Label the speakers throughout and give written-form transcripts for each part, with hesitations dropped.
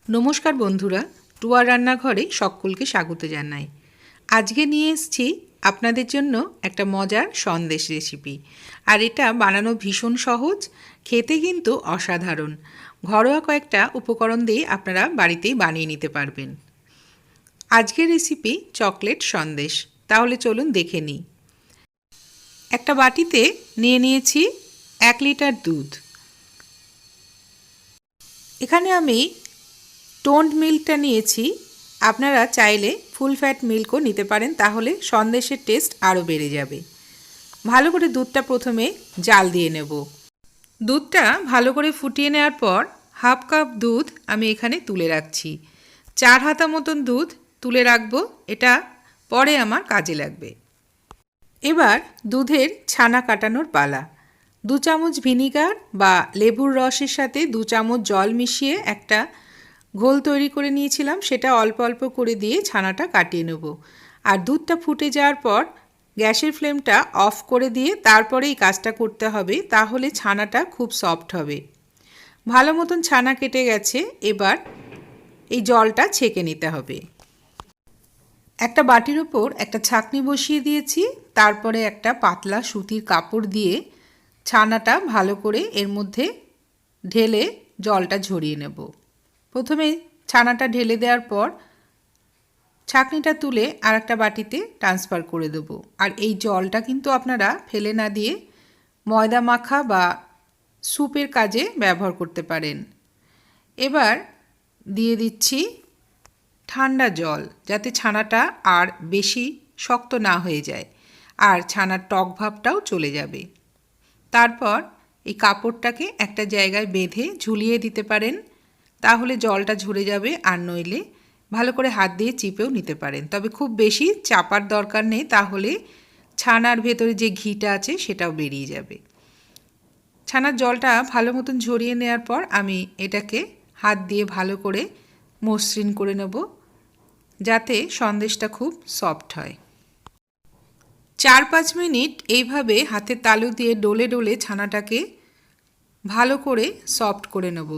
Speaker 1: নমস্কার বন্ধুরা, টুয়ার রান্নাঘরে সকলকে স্বাগত জানাই। আজকে নিয়ে এসেছি আপনাদের জন্য একটা মজার সন্দেশ রেসিপি। আর এটা বানানো ভীষণ সহজ, খেতে কিন্তু অসাধারণ। ঘরোয়া কয়েকটা উপকরণ দিয়ে আপনারা বাড়িতেই বানিয়ে নিতে পারবেন। আজকের রেসিপি চকলেট সন্দেশ। তাহলে চলুন দেখে নিই। একটা বাটিতে নিয়ে নিয়েছি 1 লিটার দুধ। এখানে আমি টোন্ড মিল্কটা নিয়েছি। আপনারা চাইলে ফুল ফ্যাট মিল্কও নিতে পারেন, তাহলে সন্দেশের টেস্ট আরও বেড়ে যাবে। ভালো করে দুধটা প্রথমে জাল দিয়ে নেব। দুধটা ভালো করে ফুটিয়ে নেওয়ার পর হাফ কাপ দুধ আমি এখানে তুলে রাখছি। 4 হাতা মতন দুধ তুলে রাখবো, এটা পরে আমার কাজে লাগবে। এবার দুধের ছানা কাটানোর পালা। 2 চামচ ভিনিগার বা লেবুর রসের সাথে 2 চামচ জল মিশিয়ে একটা ঘোল তৈরি করে নিয়েছিলাম, সেটা অল্প অল্প করে দিয়ে ছানাটা কাটিয়ে নেব। আর দুধটা ফুটে যাওয়ার পর গ্যাসের ফ্লেমটা অফ করে দিয়ে তারপরে এই কাজটা করতে হবে, তাহলে ছানাটা খুব সফট হবে। ভালো মতন ছানা কেটে গেছে। এবার এই জলটা ছেঁকে নিতে হবে। একটা বাটির ওপর একটা ছাঁকনি বসিয়ে দিয়েছি, তারপরে একটা পাতলা সুতির কাপড় দিয়ে ছানাটা ভালো করে এর মধ্যে ঢেলে জলটা ঝরিয়ে নেব। প্রথমে ছানাটা ঢেলে দেওয়ার পর ছাঁকনিটা তুলে আর একটা বাটিতে ট্রান্সফার করে দেব। আর এই জলটা কিন্তু আপনারা ফেলে না দিয়ে ময়দা মাখা বা স্যুপের কাজে ব্যবহার করতে পারেন। এবার দিয়ে দিচ্ছি ঠান্ডা জল, যাতে ছানাটা আর বেশি শক্ত না হয়ে যায় আর ছানার টক ভাবটাও চলে যাবে। তারপর এই কাপড়টাকে একটা জায়গায় বেঁধে ঝুলিয়ে দিতে পারেন, তাহলে জলটা ঝরে যাবে। আর নইলে ভালো করে হাত দিয়ে চিপেও নিতে পারেন, তবে খুব বেশি চাপার দরকার নেই, তাহলে ছানার ভেতরে যে ঘিটা আছে সেটাও বেরিয়ে যাবে। ছানার জলটা ভালো মতন ঝরিয়ে নেওয়ার পর আমি এটাকে হাত দিয়ে ভালো করে মসৃণ করে নেব, যাতে সন্দেশটা খুব সফট হয়। 4-5 মিনিট এইভাবে হাতের তালু দিয়ে ডলে ডলে ছানাটাকে ভালো করে সফট করে নেব।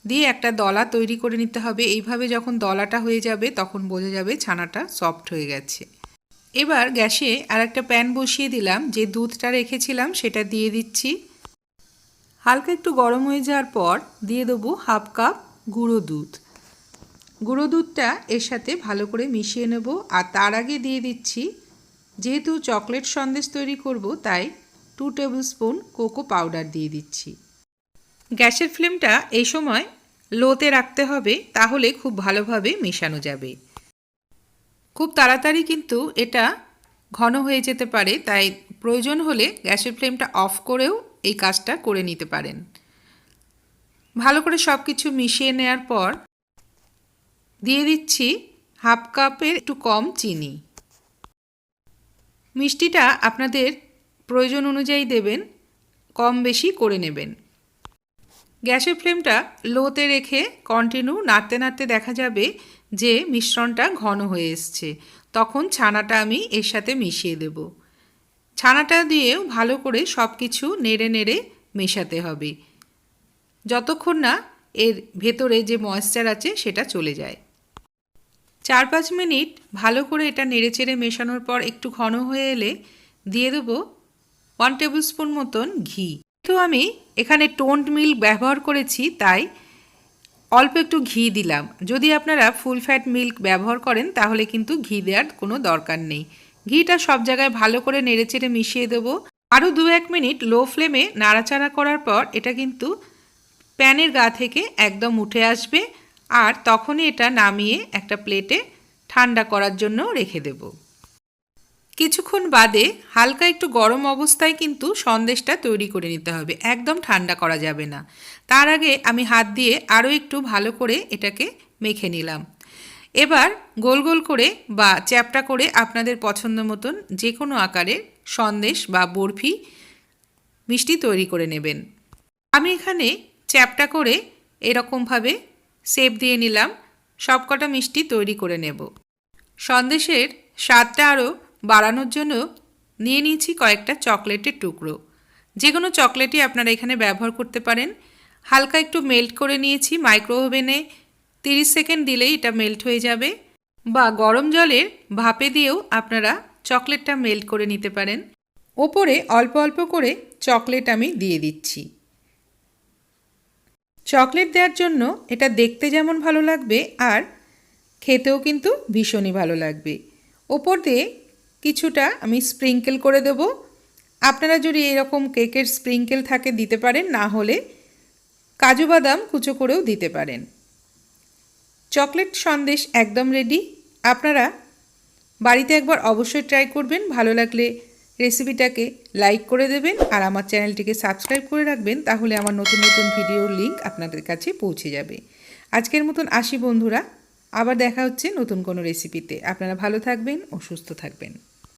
Speaker 1: দিয়ে একটা দলা তৈরি করে নিতে হবে। এইভাবে যখন দলাটা হয়ে যাবে তখন বোঝা যাবে ছানাটা সফট হয়ে গেছে। এবার গ্যাসে আর একটা প্যান বসিয়ে দিলাম, যে দুধটা রেখেছিলাম সেটা দিয়ে দিচ্ছি। হালকা একটু গরম হয়ে যাওয়ার পর দিয়ে দেবো হাফ কাপ গুঁড়ো দুধ। গুঁড়ো দুধটা এর সাথে ভালো করে মিশিয়ে নেব। আর তার আগে দিয়ে দিচ্ছি, যেহেতু চকলেট সন্দেশ তৈরি করব, তাই 2 টেবিল স্পুন কোকো পাউডার দিয়ে দিচ্ছি। গ্যাসের ফ্লেমটা এই সময় লোতে রাখতে হবে, তাহলে খুব ভালোভাবে মেশানো যাবে। খুব তাড়াতাড়ি কিন্তু এটা ঘন হয়ে যেতে পারে, তাই প্রয়োজন হলে গ্যাসের ফ্লেমটা অফ করেও এই কাজটা করে নিতে পারেন। ভালো করে সব কিছু মিশিয়ে নেওয়ার পর দিয়ে দিচ্ছি হাফ কাপের একটু কম চিনি। মিষ্টিটা আপনাদের প্রয়োজন অনুযায়ী দেবেন, কম বেশি করে নেবেন। গ্যাসের ফ্লেমটা লোতে রেখে কন্টিনিউ নাড়তে নাড়তে দেখা যাবে যে মিশ্রণটা ঘন হয়ে এসছে। তখন ছানাটা আমি এর সাথে মিশিয়ে দেব। ছানাটা দিয়েও ভালো করে সব কিছু নেড়ে নেড়ে মেশাতে হবে, যতক্ষণ না এর ভেতরে যে ময়েশ্চার আছে সেটা চলে যায়। 4-5 মিনিট ভালো করে এটা নেড়েচেড়ে মেশানোর পর একটু ঘন হয়ে এলে দিয়ে দেবো 1 টেবিল স্পুন মতন ঘি। তো আমি এখানে টোন্ড মিল্ক ব্যবহার করেছি, তাই অল্প একটু ঘি দিলাম। যদি আপনারা ফুল ফ্যাট মিল্ক ব্যবহার করেন তাহলে কিন্তু ঘি দেওয়ার কোনো দরকার নেই। ঘিটা সব জায়গায় ভালো করে নেড়েচেড়ে মিশিয়ে দেবো। আরও 2-1 মিনিট লো ফ্লেমে নাড়াচাড়া করার পর এটা কিন্তু প্যানের গা থেকে একদম উঠে আসবে। আর তখনই এটা নামিয়ে একটা প্লেটে ঠান্ডা করার জন্য রেখে দেব। কিছুক্ষণ বাদে হালকা একটু গরম অবস্থায় কিন্তু সন্দেশটা তৈরি করে নিতে হবে, একদম ঠান্ডা করা যাবে না। তার আগে আমি হাত দিয়ে আরও একটু ভালো করে এটাকে মেখে নিলাম। এবার গোল গোল করে বা চ্যাপ্টা করে আপনাদের পছন্দ মতন যে কোনো আকারের সন্দেশ বা বরফি মিষ্টি তৈরি করে নেবেন। আমি এখানে চ্যাপ্টা করে এরকমভাবে শেপ দিয়ে নিলাম। সবকটা মিষ্টি তৈরি করে নেব। সন্দেশের স্বাদটা আরও বাড়ানোর জন্য নিয়ে নিয়েছি কয়েকটা চকলেটের টুকরো। যে কোনো চকলেটই আপনারা এখানে ব্যবহার করতে পারেন। হালকা একটু মেল্ট করে নিয়েছি মাইক্রো ওভেনে 30 সেকেন্ড দিলেই এটা মেল্ট হয়ে যাবে। বা গরম জলের ভাপে দিয়েও আপনারা চকলেটটা মেল্ট করে নিতে পারেন। ওপরে অল্প অল্প করে চকলেট আমি দিয়ে দিচ্ছি। চকলেট দেওয়ার জন্য এটা দেখতে যেমন ভালো লাগবে আর খেতেও কিন্তু ভীষণই ভালো লাগবে। ওপর দিয়ে কিছুটা আমি স্প্রিঙ্কেল করে দেব। আপনারা যদি এরকম কেকের স্প্রিঙ্কেল থাকে দিতে পারেন, না হলে কাজু বাদাম কুচো করেও দিতে পারেন। চকলেট সন্দেশ একদম রেডি। আপনারা বাড়িতে একবার অবশ্যই ট্রাই করবেন। ভালো লাগলে রেসিপিটাকে লাইক করে দেবেন আর আমার চ্যানেলটিকে সাবস্ক্রাইব করে রাখবেন, তাহলে আমার নতুন নতুন ভিডিওর লিঙ্ক আপনাদের কাছে পৌঁছে যাবে। আজকের মতন আসি বন্ধুরা, আবার দেখা হচ্ছে নতুন কোনো রেসিপিতে। আপনারা ভালো থাকবেন ও সুস্থ থাকবেন।